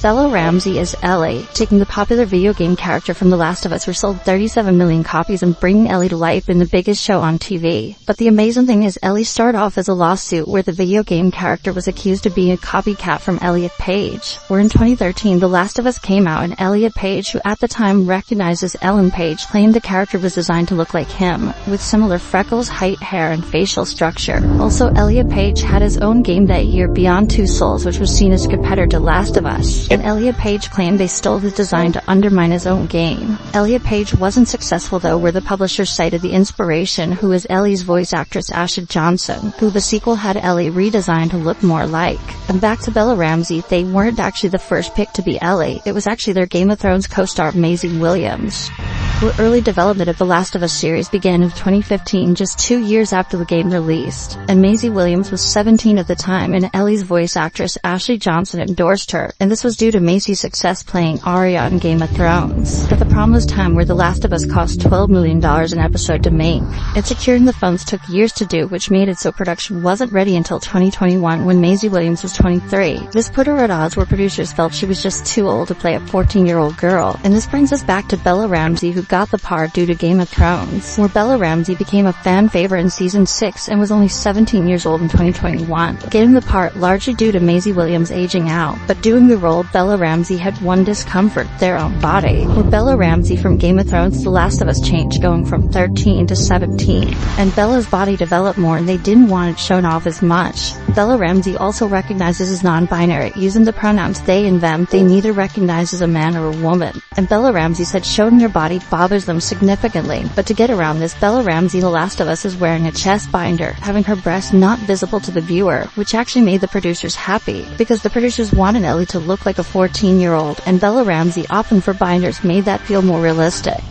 Bella Ramsey is Ellie, taking the popular video game character from The Last of Us, which sold 37 million copies and bringing Ellie to life in the biggest show on TV. But the amazing thing is Ellie started off as a lawsuit where the video game character was accused of being a copycat from Elliot Page. Where in 2013 The Last of Us came out and Elliot Page, who at the time recognized as Ellen Page, claimed the character was designed to look like him, with similar freckles, height, hair, and facial structure. Also, Elliot Page had his own game that year, Beyond Two Souls, which was seen as a competitor to Last of Us. And Elliot Page claimed they stole his design to undermine his own game. Elliot Page wasn't successful though, where the publisher cited the inspiration, who is Ellie's voice actress Ashley Johnson, who the sequel had Ellie redesigned to look more like. And back to Bella Ramsey, they weren't actually the first pick to be Ellie, it was actually their Game of Thrones co-star Maisie Williams. The early development of The Last of Us series began in 2015, just 2 years after the game released, and Maisie Williams was 17 at the time, and Ellie's voice actress Ashley Johnson endorsed her, and this was due to Maisie's success playing Arya in Game of Thrones. But the problem was time, where The Last of Us cost $12 million an episode to make, and securing the funds took years to do, which made it so production wasn't ready until 2021 when Maisie Williams was 23. This put her at odds where producers felt she was just too old to play a 14-year-old girl, and this brings us back to Bella Ramsey, who got the part due to Game of Thrones, where Bella Ramsey became a fan favorite in season 6 and was only 17 years old in 2021, getting the part largely due to Maisie Williams aging out. But doing the role, Bella Ramsey had one discomfort: their own body. Where Bella Ramsey from Game of Thrones The Last of Us changed, going from 13 to 17, and Bella's body developed more and they didn't want it shown off as much. Bella Ramsey also recognizes as non-binary, using the pronouns they and them. They neither recognize as a man or a woman, and Bella Ramsey said showing their body bothers them significantly. But to get around this, Bella Ramsey The Last of Us is wearing a chest binder, having her breasts not visible to the viewer, which actually made the producers happy, because the producers wanted Ellie to look like a 14-year-old, and Bella Ramsey opting for binders made that feel more realistic.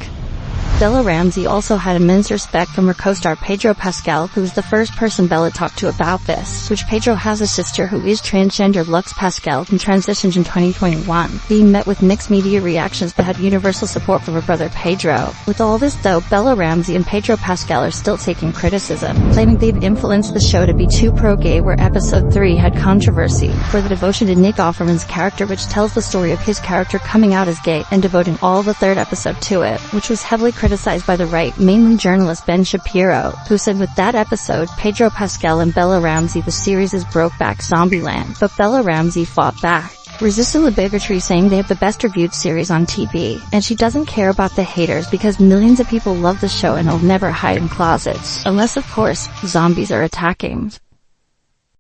Bella Ramsey also had immense respect from her co-star Pedro Pascal, who was the first person Bella talked to about this, which Pedro has a sister who is transgender, Lux Pascal, and transitioned in 2021, being met with mixed media reactions but had universal support from her brother Pedro. With all this though, Bella Ramsey and Pedro Pascal are still taking criticism, claiming they've influenced the show to be too pro-gay, where episode 3 had controversy for the devotion to Nick Offerman's character, which tells the story of his character coming out as gay, and devoting all the third episode to it, which was heavily criticized by the right, mainly journalist Ben Shapiro, who said with that episode, Pedro Pascal and Bella Ramsey, the series is broke back Zombieland. But Bella Ramsey fought back, resisting the bigotry, saying they have the best reviewed series on TV, and she doesn't care about the haters because millions of people love the show and they'll never hide in closets, unless of course, zombies are attacking.